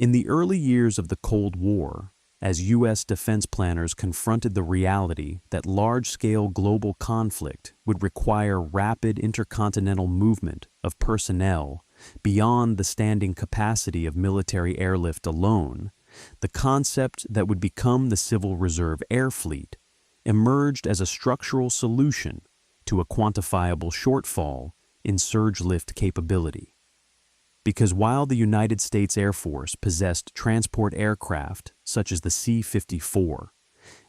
In the early years of the Cold War, as U.S. defense planners confronted the reality that large-scale global conflict would require rapid intercontinental movement of personnel beyond the standing capacity of military airlift alone, the concept that would become the Civil Reserve Air Fleet emerged as a structural solution to a quantifiable shortfall in surge lift capability. Because while the United States Air Force possessed transport aircraft such as the C-54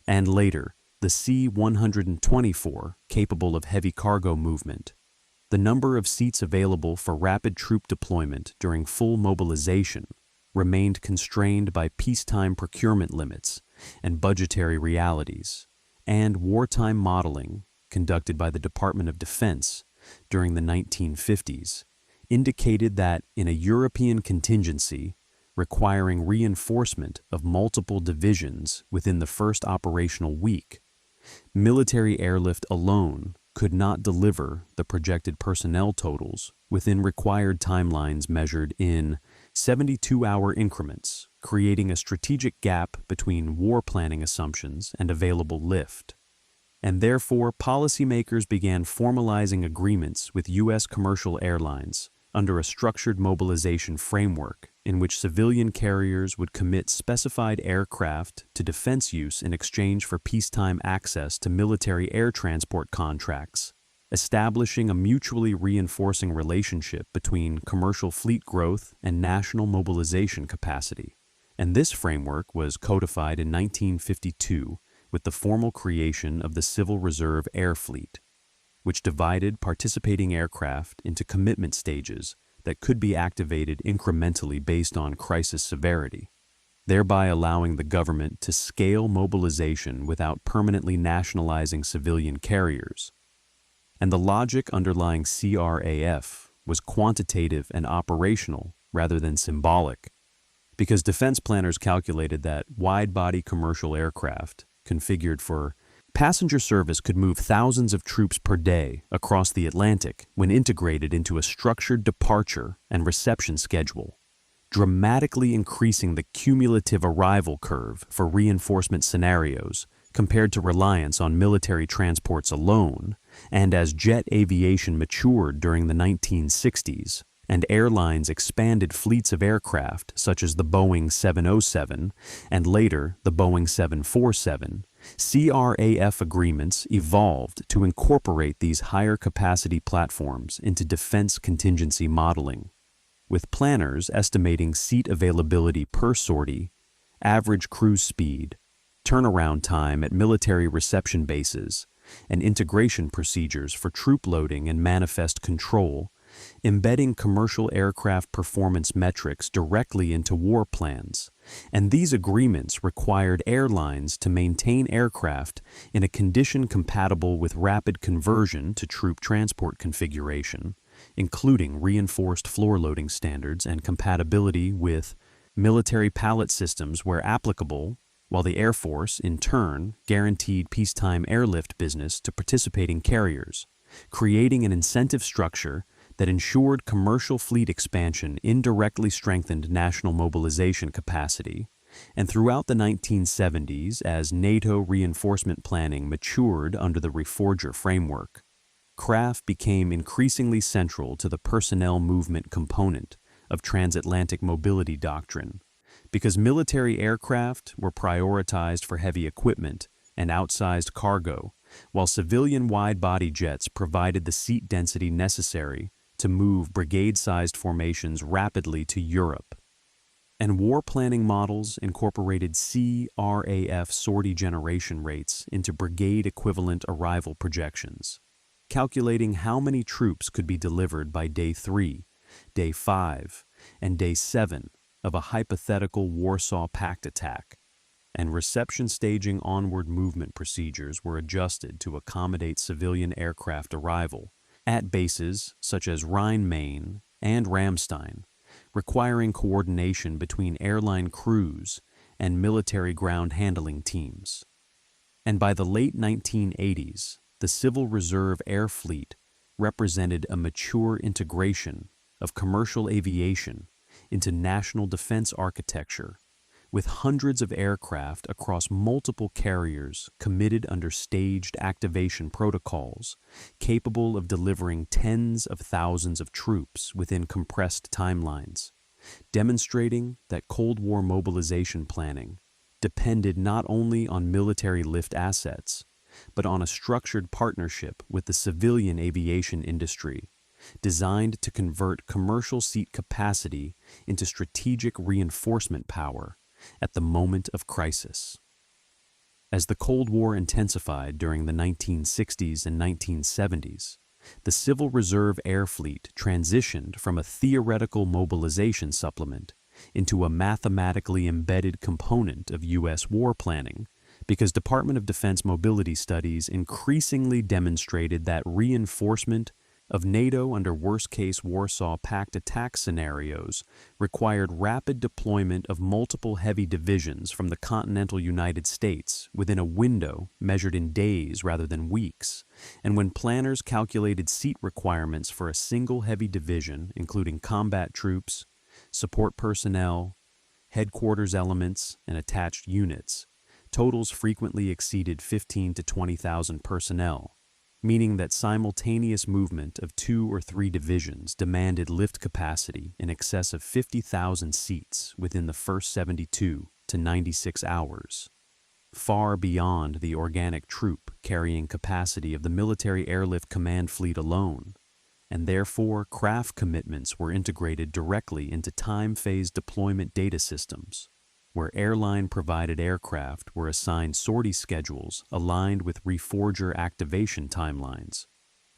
and later the C-124 capable of heavy cargo movement, the number of seats available for rapid troop deployment during full mobilization remained constrained by peacetime procurement limits and budgetary realities, and wartime modeling conducted by the Department of Defense during the 1950s indicated that in a European contingency requiring reinforcement of multiple divisions within the first operational week, military airlift alone could not deliver the projected personnel totals within required timelines measured in 72-hour increments, creating a strategic gap between war planning assumptions and available lift. And therefore, policymakers began formalizing agreements with U.S. commercial airlines under a structured mobilization framework in which civilian carriers would commit specified aircraft to defense use in exchange for peacetime access to military air transport contracts, establishing a mutually reinforcing relationship between commercial fleet growth and national mobilization capacity. And this framework was codified in 1952 with the formal creation of the Civil Reserve Air Fleet, which divided participating aircraft into commitment stages that could be activated incrementally based on crisis severity, thereby allowing the government to scale mobilization without permanently nationalizing civilian carriers. And the logic underlying CRAF was quantitative and operational rather than symbolic, because defense planners calculated that wide-body commercial aircraft configured for passenger service could move thousands of troops per day across the Atlantic when integrated into a structured departure and reception schedule, dramatically increasing the cumulative arrival curve for reinforcement scenarios compared to reliance on military transports alone. And as jet aviation matured during the 1960s, and airlines expanded fleets of aircraft such as the Boeing 707 and later the Boeing 747, CRAF agreements evolved to incorporate these higher capacity platforms into defense contingency modeling, with planners estimating seat availability per sortie, average cruise speed, turnaround time at military reception bases, and integration procedures for troop loading and manifest control, embedding commercial aircraft performance metrics directly into war plans. And these agreements required airlines to maintain aircraft in a condition compatible with rapid conversion to troop transport configuration, including reinforced floor loading standards and compatibility with military pallet systems where applicable, while the Air Force, in turn, guaranteed peacetime airlift business to participating carriers, creating an incentive structure that ensured commercial fleet expansion indirectly strengthened national mobilization capacity. And throughout the 1970s, as NATO reinforcement planning matured under the Reforger framework, CRAF became increasingly central to the personnel movement component of transatlantic mobility doctrine, because military aircraft were prioritized for heavy equipment and outsized cargo, while civilian wide-body jets provided the seat density necessary to move brigade-sized formations rapidly to Europe. And war planning models incorporated CRAF sortie generation rates into brigade-equivalent arrival projections, calculating how many troops could be delivered by day 3, day 5, and day 7 of a hypothetical Warsaw Pact attack. And reception staging onward movement procedures were adjusted to accommodate civilian aircraft arrival at bases such as Rhine-Main and Ramstein, requiring coordination between airline crews and military ground handling teams. And by the late 1980s, the Civil Reserve Air Fleet represented a mature integration of commercial aviation into national defense architecture, with hundreds of aircraft across multiple carriers committed under staged activation protocols, capable of delivering tens of thousands of troops within compressed timelines, demonstrating that Cold War mobilization planning depended not only on military lift assets, but on a structured partnership with the civilian aviation industry, designed to convert commercial seat capacity into strategic reinforcement power at the moment of crisis. As the Cold War intensified during the 1960s and 1970s, the Civil Reserve Air Fleet transitioned from a theoretical mobilization supplement into a mathematically embedded component of U.S. war planning, because Department of Defense mobility studies increasingly demonstrated that reinforcement of NATO under worst-case Warsaw Pact attack scenarios required rapid deployment of multiple heavy divisions from the continental United States within a window measured in days rather than weeks, and when planners calculated seat requirements for a single heavy division, including combat troops, support personnel, headquarters elements, and attached units, totals frequently exceeded 15,000 to 20,000 personnel, meaning that simultaneous movement of 2 or 3 divisions demanded lift capacity in excess of 50,000 seats within the first 72 to 96 hours, far beyond the organic troop carrying capacity of the military airlift command fleet alone, and therefore CRAF commitments were integrated directly into time-phased deployment data systems, where airline-provided aircraft were assigned sortie schedules aligned with reforger activation timelines,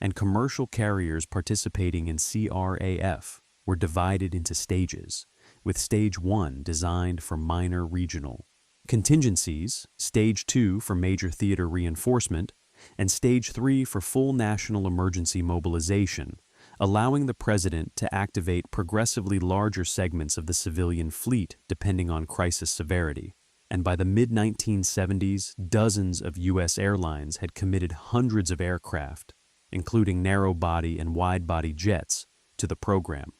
and commercial carriers participating in CRAF were divided into stages, with Stage 1 designed for minor regional contingencies, Stage 2 for major theater reinforcement, and Stage 3 for full national emergency mobilization, allowing the President to activate progressively larger segments of the civilian fleet depending on crisis severity. And by the mid-1970s, dozens of U.S. airlines had committed hundreds of aircraft, including narrow-body and wide-body jets, to the program,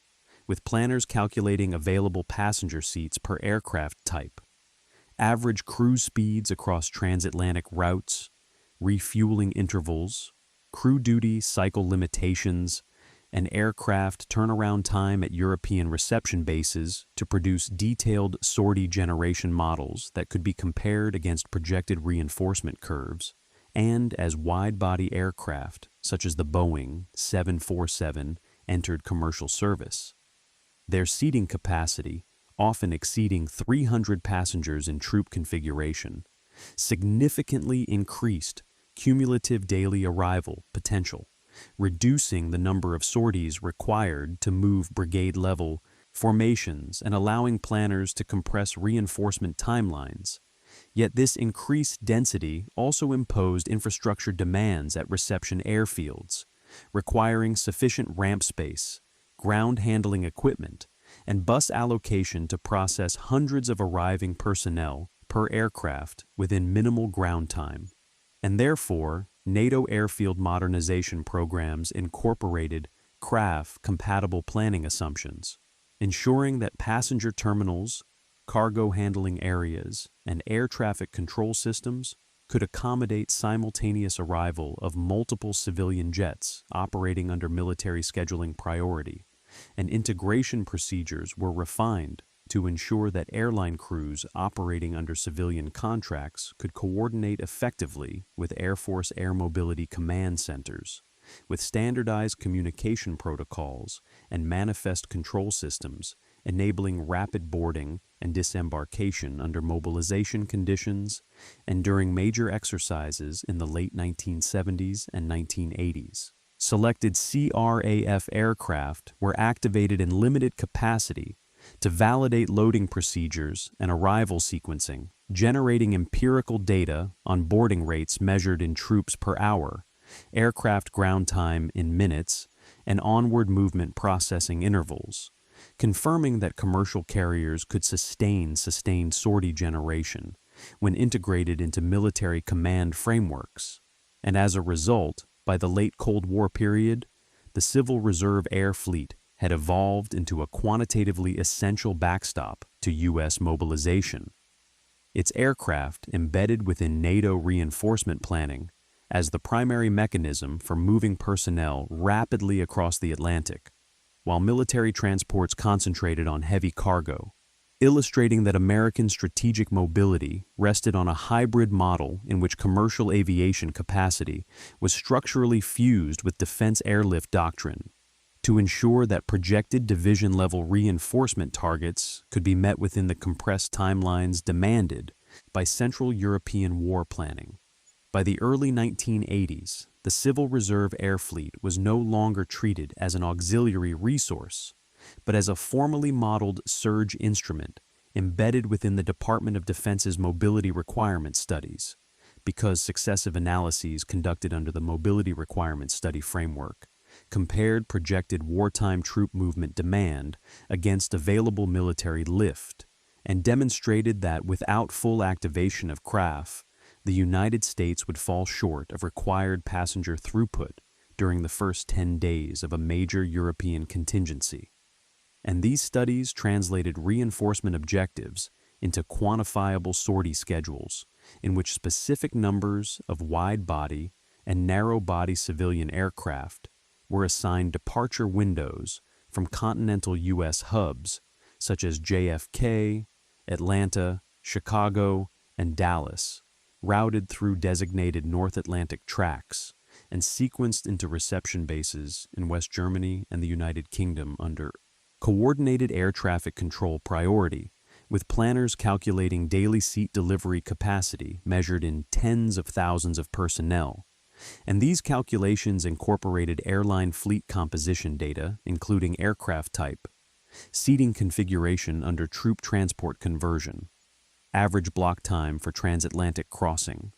with planners calculating available passenger seats per aircraft type, average cruise speeds across transatlantic routes, refueling intervals, crew duty cycle limitations, and aircraft turnaround time at European reception bases to produce detailed sortie generation models that could be compared against projected reinforcement curves, and as wide-body aircraft, such as the Boeing 747, entered commercial service. Their seating capacity, often exceeding 300 passengers in troop configuration, significantly increased cumulative daily arrival potential, reducing the number of sorties required to move brigade-level formations and allowing planners to compress reinforcement timelines. Yet this increased density also imposed infrastructure demands at reception airfields, requiring sufficient ramp space, ground handling equipment, and bus allocation to process hundreds of arriving personnel per aircraft within minimal ground time. And therefore, NATO airfield modernization programs incorporated CRAF-compatible planning assumptions, ensuring that passenger terminals, cargo handling areas, and air traffic control systems could accommodate simultaneous arrival of multiple civilian jets operating under military scheduling priority, and integration procedures were refined to ensure that airline crews operating under civilian contracts could coordinate effectively with Air Force Air Mobility Command Centers, with standardized communication protocols and manifest control systems enabling rapid boarding and disembarkation under mobilization conditions and during major exercises in the late 1970s and 1980s. Selected CRAF aircraft were activated in limited capacity to validate loading procedures and arrival sequencing, generating empirical data on boarding rates measured in troops per hour, aircraft ground time in minutes, and onward movement processing intervals, confirming that commercial carriers could sustain sustained sortie generation when integrated into military command frameworks. And as a result, by the late Cold War period, the Civil Reserve Air Fleet had evolved into a quantitatively essential backstop to U.S. mobilization. Its aircraft embedded within NATO reinforcement planning as the primary mechanism for moving personnel rapidly across the Atlantic, while military transports concentrated on heavy cargo, illustrating that American strategic mobility rested on a hybrid model in which commercial aviation capacity was structurally fused with defense airlift doctrine to ensure that projected division-level reinforcement targets could be met within the compressed timelines demanded by Central European war planning. By the early 1980s, the Civil Reserve Air Fleet was no longer treated as an auxiliary resource, but as a formally modeled surge instrument embedded within the Department of Defense's mobility requirement studies, because successive analyses conducted under the Mobility Requirement Study framework compared projected wartime troop movement demand against available military lift and demonstrated that without full activation of CRAF, the United States would fall short of required passenger throughput during the first 10 days of a major European contingency. And these studies translated reinforcement objectives into quantifiable sortie schedules in which specific numbers of wide-body and narrow-body civilian aircraft were assigned departure windows from continental U.S. hubs such as JFK, Atlanta, Chicago, and Dallas, routed through designated North Atlantic tracks and sequenced into reception bases in West Germany and the United Kingdom under coordinated air traffic control priority, with planners calculating daily seat delivery capacity measured in tens of thousands of personnel. And these calculations incorporated airline fleet composition data, including aircraft type, seating configuration under troop transport conversion, average block time for transatlantic crossing,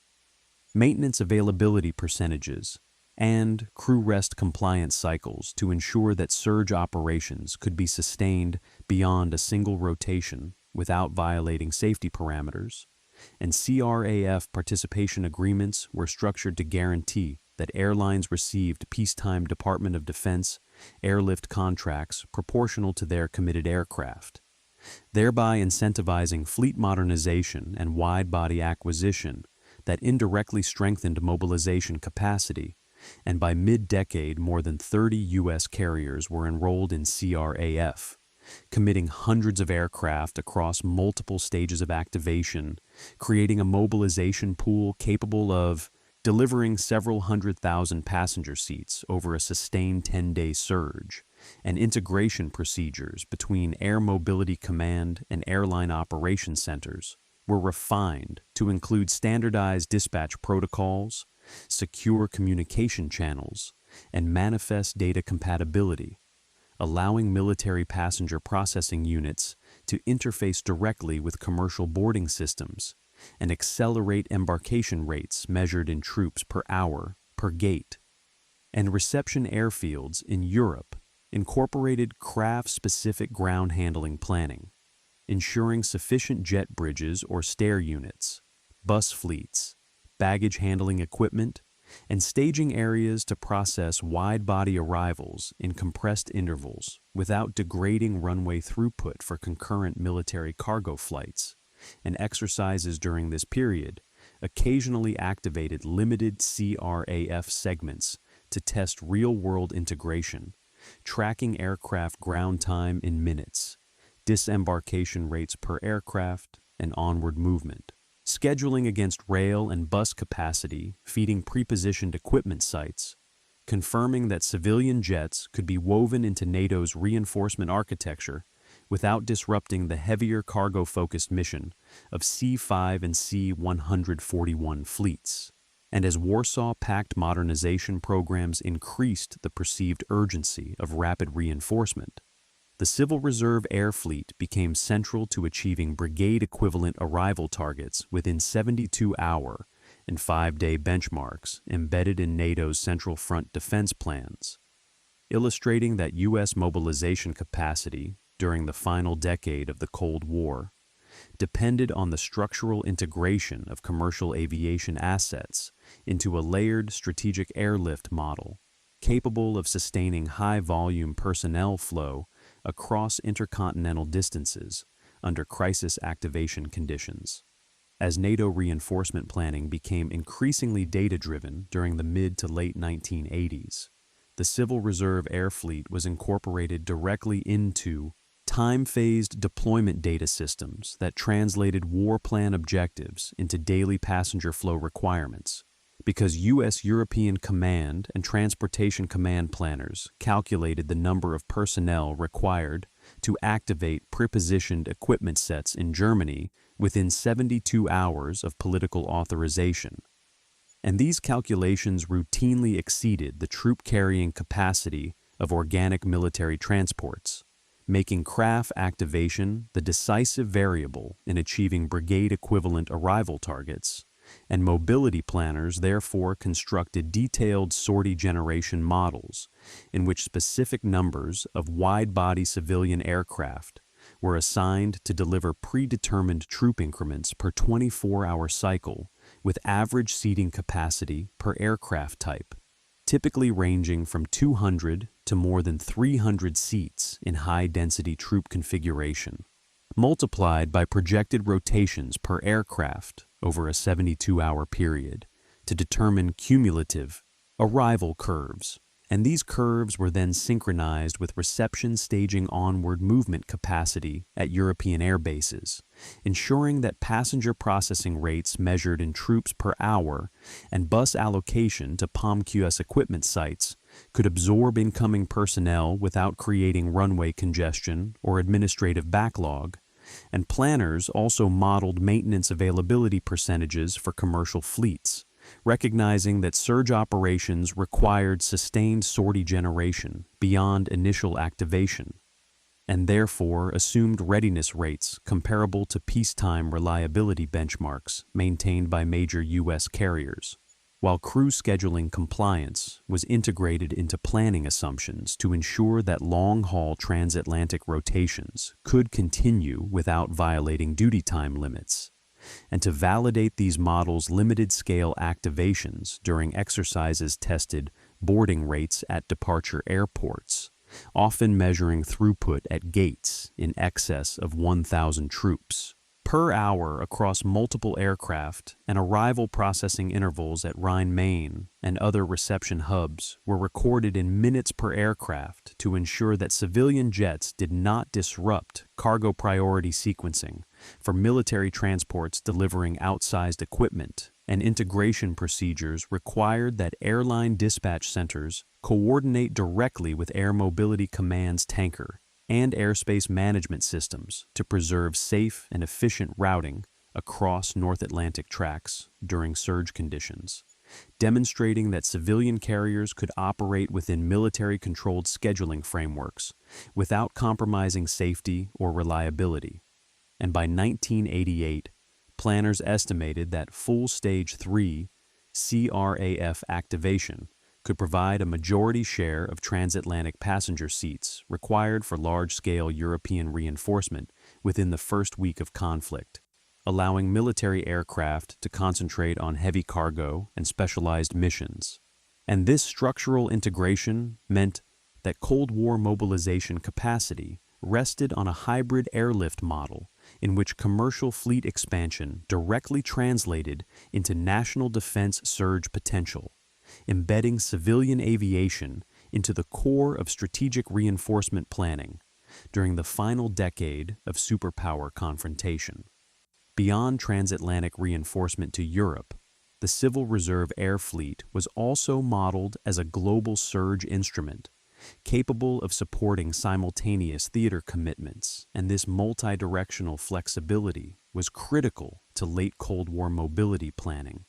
maintenance availability percentages, and crew rest compliance cycles to ensure that surge operations could be sustained beyond a single rotation without violating safety parameters, and CRAF participation agreements were structured to guarantee that airlines received peacetime Department of Defense airlift contracts proportional to their committed aircraft, thereby incentivizing fleet modernization and wide-body acquisition that indirectly strengthened mobilization capacity. And by mid-decade, more than 30 U.S. carriers were enrolled in CRAF, committing hundreds of aircraft across multiple stages of activation, creating a mobilization pool capable of delivering several 100,000 passenger seats over a sustained 10-day surge, and integration procedures between Air Mobility Command and airline operation centers were refined to include standardized dispatch protocols, secure communication channels, and manifest data compatibility, allowing military passenger processing units to interface directly with commercial boarding systems and accelerate embarkation rates measured in troops per hour per gate. And reception airfields in Europe incorporated CRAF-specific ground handling planning, ensuring sufficient jet bridges or stair units, bus fleets, baggage handling equipment, and staging areas to process wide-body arrivals in compressed intervals without degrading runway throughput for concurrent military cargo flights. And exercises during this period occasionally activated limited CRAF segments to test real-world integration, tracking aircraft ground time in minutes, disembarkation rates per aircraft, and onward movement. Scheduling against rail and bus capacity feeding prepositioned equipment sites, confirming that civilian jets could be woven into NATO's reinforcement architecture without disrupting the heavier cargo-focused mission of C-5 and C-141 fleets. And as Warsaw Pact modernization programs increased the perceived urgency of rapid reinforcement, the Civil Reserve Air Fleet became central to achieving brigade-equivalent arrival targets within 72-hour and 5-day benchmarks embedded in NATO's Central Front defense plans, illustrating that U.S. mobilization capacity during the final decade of the Cold War depended on the structural integration of commercial aviation assets into a layered strategic airlift model capable of sustaining high-volume personnel flow across intercontinental distances under crisis activation conditions. As NATO reinforcement planning became increasingly data-driven during the mid to late 1980s, the Civil Reserve Air Fleet was incorporated directly into time-phased deployment data systems that translated war plan objectives into daily passenger flow requirements, because U.S. European Command and Transportation Command planners calculated the number of personnel required to activate prepositioned equipment sets in Germany within 72 hours of political authorization. And these calculations routinely exceeded the troop-carrying capacity of organic military transports, making CRAF activation the decisive variable in achieving brigade-equivalent arrival targets, and mobility planners therefore constructed detailed sortie generation models in which specific numbers of wide-body civilian aircraft were assigned to deliver predetermined troop increments per 24-hour cycle with average seating capacity per aircraft type, typically ranging from 200 to more than 300 seats in high-density troop configuration, multiplied by projected rotations per aircraft over a 72-hour period to determine cumulative arrival curves, and these curves were then synchronized with reception staging onward movement capacity at European air bases, ensuring that passenger processing rates measured in troops per hour and bus allocation to POMQS equipment sites could absorb incoming personnel without creating runway congestion or administrative backlog, and planners also modeled maintenance availability percentages for commercial fleets, recognizing that surge operations required sustained sortie generation beyond initial activation, and therefore assumed readiness rates comparable to peacetime reliability benchmarks maintained by major U.S. carriers, while crew scheduling compliance was integrated into planning assumptions to ensure that long-haul transatlantic rotations could continue without violating duty time limits, and to validate these models' limited-scale activations during exercises tested boarding rates at departure airports, often measuring throughput at gates in excess of 1,000 troops per hour across multiple aircraft, and arrival processing intervals at Rhine-Main and other reception hubs were recorded in minutes per aircraft to ensure that civilian jets did not disrupt cargo priority sequencing for military transports delivering outsized equipment, and integration procedures required that airline dispatch centers coordinate directly with Air Mobility Command's tanker and airspace management systems to preserve safe and efficient routing across North Atlantic tracks during surge conditions, demonstrating that civilian carriers could operate within military-controlled scheduling frameworks without compromising safety or reliability. And by 1988, planners estimated that full Stage 3 CRAF activation could provide a majority share of transatlantic passenger seats required for large-scale European reinforcement within the first week of conflict, allowing military aircraft to concentrate on heavy cargo and specialized missions. And this structural integration meant that Cold War mobilization capacity rested on a hybrid airlift model in which commercial fleet expansion directly translated into national defense surge potential, embedding civilian aviation into the core of strategic reinforcement planning during the final decade of superpower confrontation. Beyond transatlantic reinforcement to Europe, the Civil Reserve Air Fleet was also modeled as a global surge instrument, capable of supporting simultaneous theater commitments, and this multi-directional flexibility was critical to late Cold War mobility planning,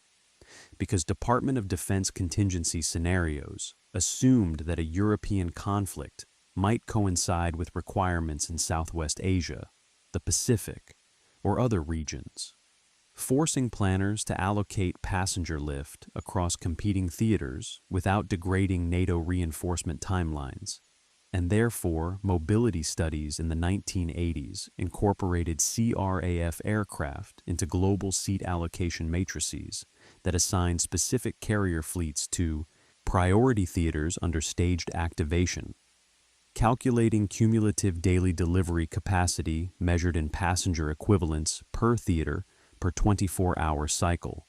because Department of Defense contingency scenarios assumed that a European conflict might coincide with requirements in Southwest Asia, the Pacific, or other regions, forcing planners to allocate passenger lift across competing theaters without degrading NATO reinforcement timelines. And therefore, mobility studies in the 1980s incorporated CRAF aircraft into global seat allocation matrices that assigned specific carrier fleets to priority theaters under staged activation, calculating cumulative daily delivery capacity measured in passenger equivalents per theater per 24-hour cycle.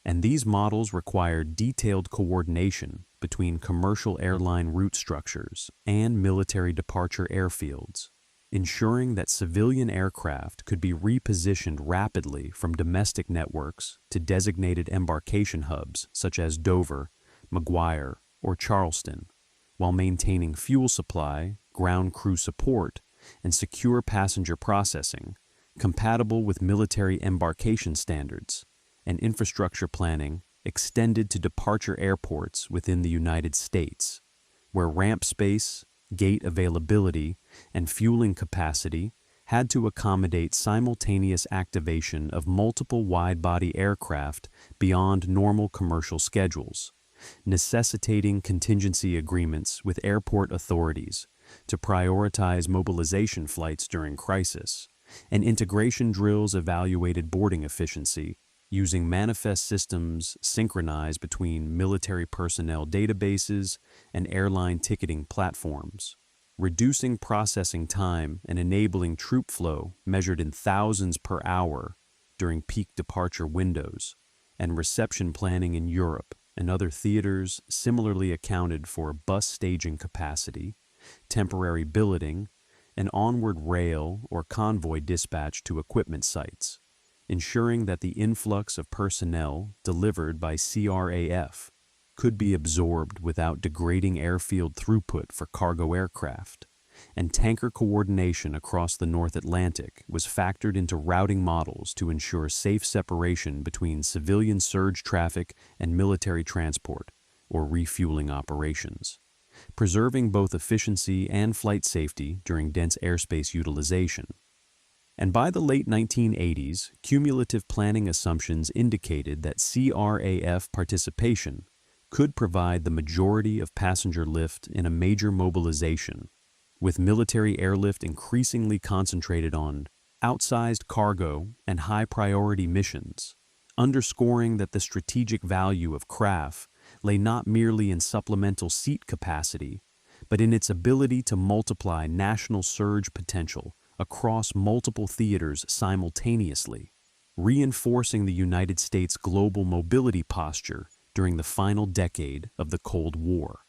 And these models require detailed coordination between commercial airline route structures and military departure airfields, ensuring that civilian aircraft could be repositioned rapidly from domestic networks to designated embarkation hubs such as Dover, McGuire, or Charleston, while maintaining fuel supply, ground crew support, and secure passenger processing compatible with military embarkation standards and infrastructure planning extended to departure airports within the United States, where ramp space, gate availability, and fueling capacity had to accommodate simultaneous activation of multiple wide-body aircraft beyond normal commercial schedules, necessitating contingency agreements with airport authorities to prioritize mobilization flights during crisis, and integration drills evaluated boarding efficiency using manifest systems synchronized between military personnel databases and airline ticketing platforms, reducing processing time and enabling troop flow measured in thousands per hour during peak departure windows, and reception planning in Europe and other theaters similarly accounted for bus staging capacity, temporary billeting, and onward rail or convoy dispatch to equipment sites, ensuring that the influx of personnel delivered by CRAF could be absorbed without degrading airfield throughput for cargo aircraft, and tanker coordination across the North Atlantic was factored into routing models to ensure safe separation between civilian surge traffic and military transport or refueling operations, preserving both efficiency and flight safety during dense airspace utilization. And by the late 1980s, cumulative planning assumptions indicated that CRAF participation could provide the majority of passenger lift in a major mobilization, with military airlift increasingly concentrated on outsized cargo and high-priority missions, underscoring that the strategic value of CRAF lay not merely in supplemental seat capacity, but in its ability to multiply national surge potential across multiple theaters simultaneously, reinforcing the United States' global mobility posture during the final decade of the Cold War.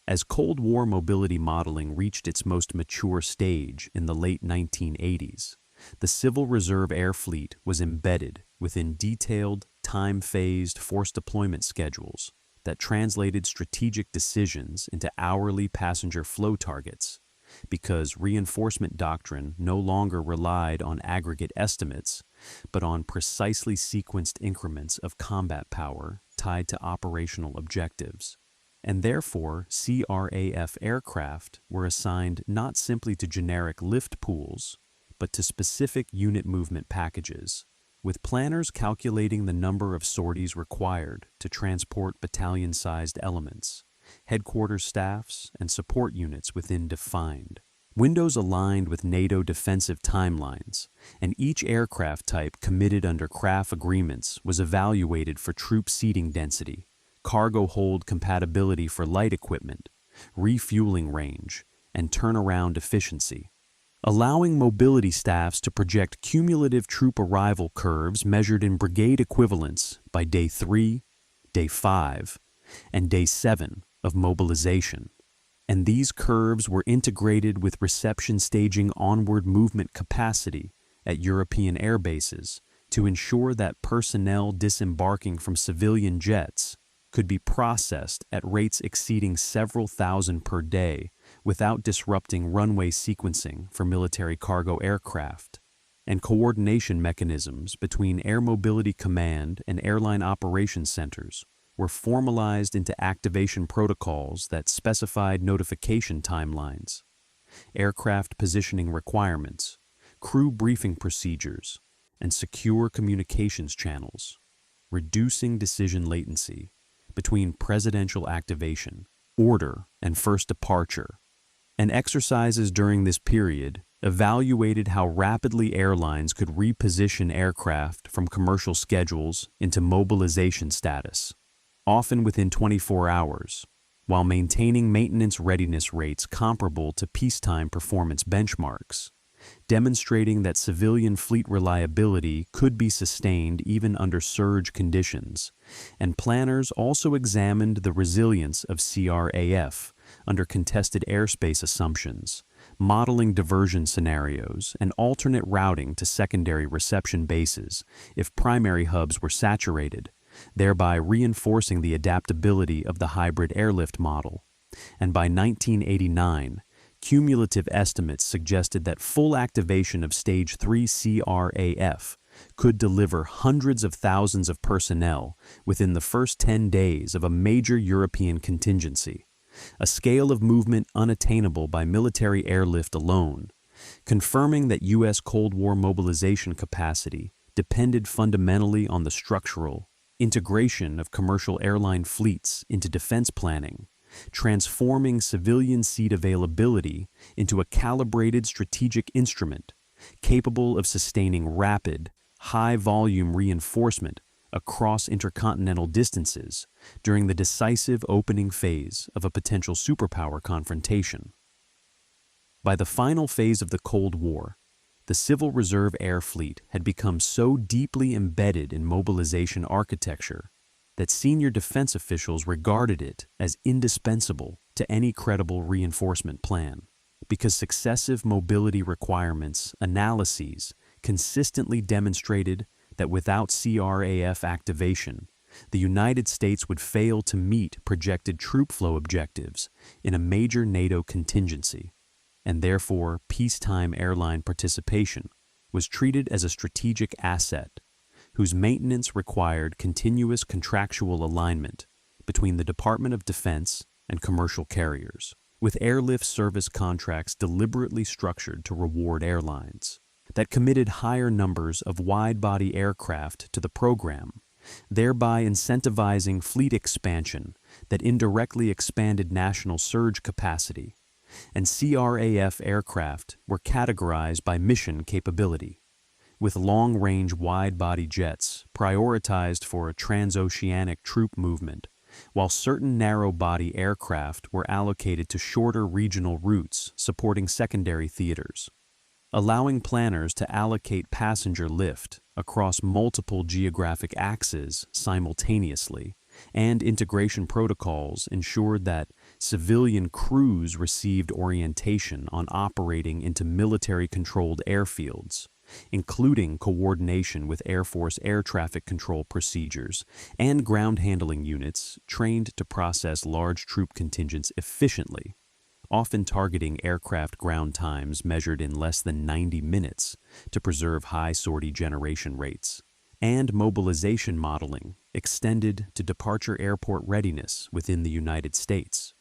As Cold War mobility modeling reached its most mature stage in the late 1980s, the Civil Reserve Air Fleet was embedded within detailed, time-phased force deployment schedules that translated strategic decisions into hourly passenger flow targets, because reinforcement doctrine no longer relied on aggregate estimates, but on precisely sequenced increments of combat power tied to operational objectives. And therefore, CRAF aircraft were assigned not simply to generic lift pools, but to specific unit movement packages, with planners calculating the number of sorties required to transport battalion-sized elements, headquarters staffs, and support units within defined windows aligned with NATO defensive timelines, and each aircraft type committed under CRAF agreements was evaluated for troop seating density, cargo hold compatibility for light equipment, refueling range, and turnaround efficiency, allowing mobility staffs to project cumulative troop arrival curves measured in brigade equivalents by day 3, day 5, and day 7 of mobilization. And these curves were integrated with reception staging onward movement capacity at European air bases to ensure that personnel disembarking from civilian jets could be processed at rates exceeding several thousand per day without disrupting runway sequencing for military cargo aircraft, and coordination mechanisms between Air Mobility Command and airline operations centers were formalized into activation protocols that specified notification timelines, aircraft positioning requirements, crew briefing procedures, and secure communications channels, reducing decision latency between presidential activation, order, and first departure. And exercises during this period evaluated how rapidly airlines could reposition aircraft from commercial schedules into mobilization status, often within 24 hours, while maintaining maintenance readiness rates comparable to peacetime performance benchmarks, demonstrating that civilian fleet reliability could be sustained even under surge conditions. And planners also examined the resilience of CRAF under contested airspace assumptions, modeling diversion scenarios and alternate routing to secondary reception bases if primary hubs were saturated, thereby reinforcing the adaptability of the hybrid airlift model. And by 1989, cumulative estimates suggested that full activation of Stage 3 CRAF could deliver hundreds of thousands of personnel within the first 10 days of a major European contingency, a scale of movement unattainable by military airlift alone, confirming that U.S. Cold War mobilization capacity depended fundamentally on the structural integration of commercial airline fleets into defense planning, transforming civilian seat availability into a calibrated strategic instrument capable of sustaining rapid, high-volume reinforcement across intercontinental distances during the decisive opening phase of a potential superpower confrontation. By the final phase of the Cold War, the Civil Reserve Air Fleet had become so deeply embedded in mobilization architecture that senior defense officials regarded it as indispensable to any credible reinforcement plan, because successive mobility requirements analyses consistently demonstrated that without CRAF activation, the United States would fail to meet projected troop flow objectives in a major NATO contingency, and therefore peacetime airline participation was treated as a strategic asset whose maintenance required continuous contractual alignment between the Department of Defense and commercial carriers, with airlift service contracts deliberately structured to reward airlines that committed higher numbers of wide-body aircraft to the program, thereby incentivizing fleet expansion that indirectly expanded national surge capacity. And CRAF aircraft were categorized by mission capability, with long-range wide-body jets prioritized for a transoceanic troop movement, while certain narrow-body aircraft were allocated to shorter regional routes supporting secondary theaters, allowing planners to allocate passenger lift across multiple geographic axes simultaneously, and integration protocols ensured that civilian crews received orientation on operating into military-controlled airfields, including coordination with Air Force air traffic control procedures and ground handling units trained to process large troop contingents efficiently, often targeting aircraft ground times measured in less than 90 minutes to preserve high sortie generation rates, and mobilization modeling extended to departure airport readiness within the United States,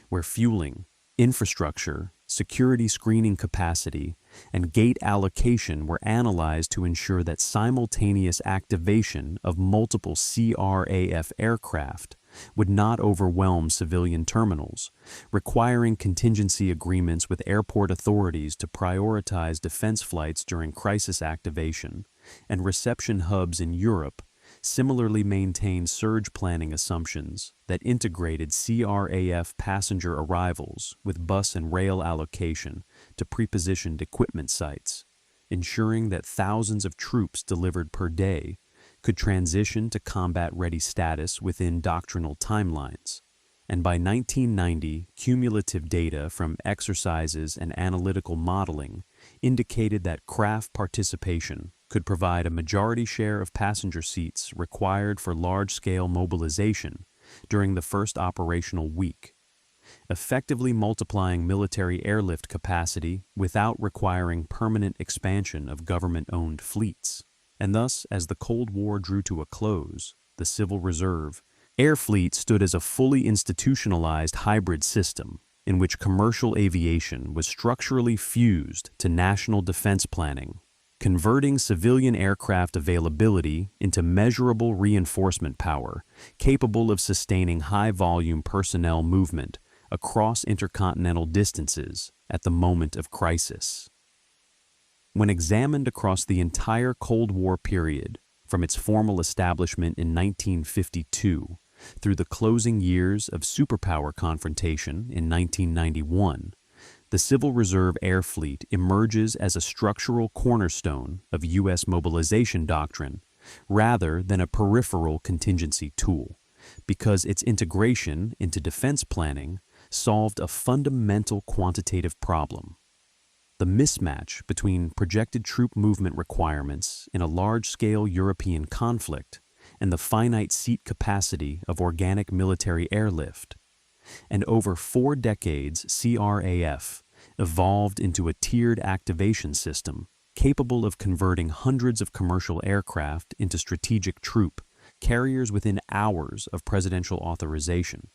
where fueling, infrastructure, security screening capacity, and gate allocation were analyzed to ensure that simultaneous activation of multiple CRAF aircraft would not overwhelm civilian terminals, requiring contingency agreements with airport authorities to prioritize defense flights during crisis activation, and reception hubs in Europe similarly maintained surge planning assumptions that integrated CRAF passenger arrivals with bus and rail allocation to prepositioned equipment sites, ensuring that thousands of troops delivered per day could transition to combat-ready status within doctrinal timelines. And by 1990, cumulative data from exercises and analytical modeling indicated that CRAF participation could provide a majority share of passenger seats required for large-scale mobilization during the first operational week, effectively multiplying military airlift capacity without requiring permanent expansion of government-owned fleets. And thus, as the Cold War drew to a close, the Civil Reserve Air Fleet stood as a fully institutionalized hybrid system in which commercial aviation was structurally fused to national defense planning, converting civilian aircraft availability into measurable reinforcement power capable of sustaining high-volume personnel movement across intercontinental distances at the moment of crisis. When examined across the entire Cold War period, from its formal establishment in 1952 Through the closing years of superpower confrontation in 1991, the Civil Reserve Air Fleet emerges as a structural cornerstone of U.S. mobilization doctrine rather than a peripheral contingency tool, because its integration into defense planning solved a fundamental quantitative problem: the mismatch between projected troop movement requirements in a large-scale European conflict and the finite seat capacity of organic military airlift. And over 4 decades, CRAF evolved into a tiered activation system capable of converting hundreds of commercial aircraft into strategic troop carriers within hours of presidential authorization,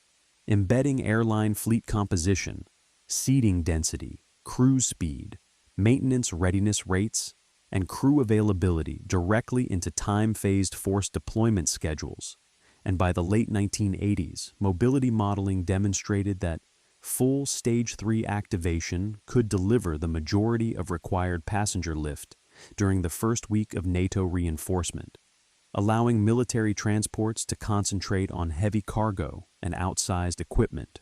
embedding airline fleet composition, seating density, cruise speed, maintenance readiness rates, and crew availability directly into time-phased force deployment schedules. And by the late 1980s, mobility modeling demonstrated that full Stage 3 activation could deliver the majority of required passenger lift during the first week of NATO reinforcement, allowing military transports to concentrate on heavy cargo and outsized equipment,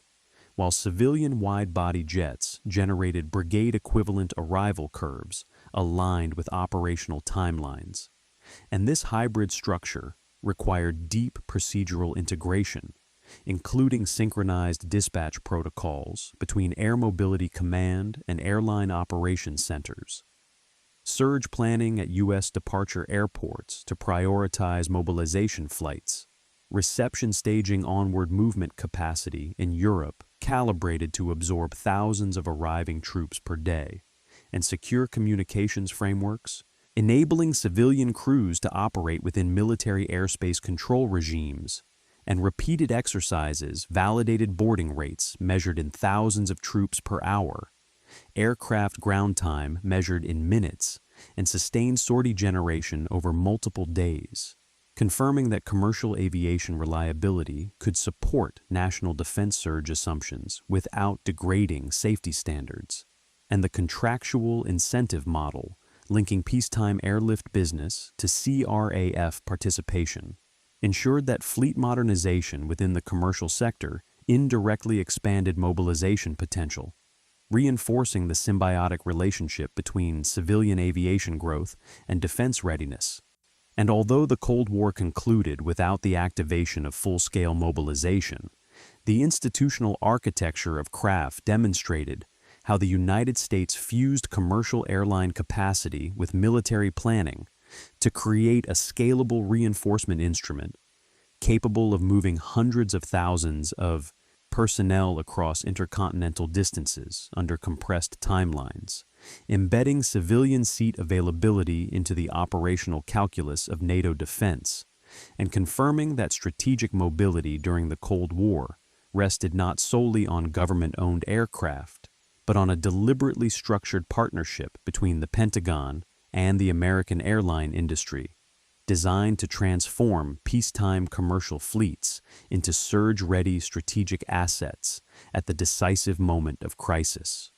while civilian wide-body jets generated brigade-equivalent arrival curves aligned with operational timelines. And this hybrid structure required deep procedural integration, including synchronized dispatch protocols between Air Mobility Command and airline operations centers, surge planning at U.S. departure airports to prioritize mobilization flights, reception staging onward movement capacity in Europe calibrated to absorb thousands of arriving troops per day, and secure communications frameworks, enabling civilian crews to operate within military airspace control regimes, and repeated exercises validated boarding rates measured in thousands of troops per hour, aircraft ground time measured in minutes, and sustained sortie generation over multiple days, confirming that commercial aviation reliability could support national defense surge assumptions without degrading safety standards. And the contractual incentive model linking peacetime airlift business to CRAF participation ensured that fleet modernization within the commercial sector indirectly expanded mobilization potential, reinforcing the symbiotic relationship between civilian aviation growth and defense readiness. And although the Cold War concluded without the activation of full-scale mobilization, the institutional architecture of CRAF demonstrated how the United States fused commercial airline capacity with military planning to create a scalable reinforcement instrument capable of moving hundreds of thousands of personnel across intercontinental distances under compressed timelines, embedding civilian seat availability into the operational calculus of NATO defense, and confirming that strategic mobility during the Cold War rested not solely on government-owned aircraft, but on a deliberately structured partnership between the Pentagon and the American airline industry, designed to transform peacetime commercial fleets into surge-ready strategic assets at the decisive moment of crisis.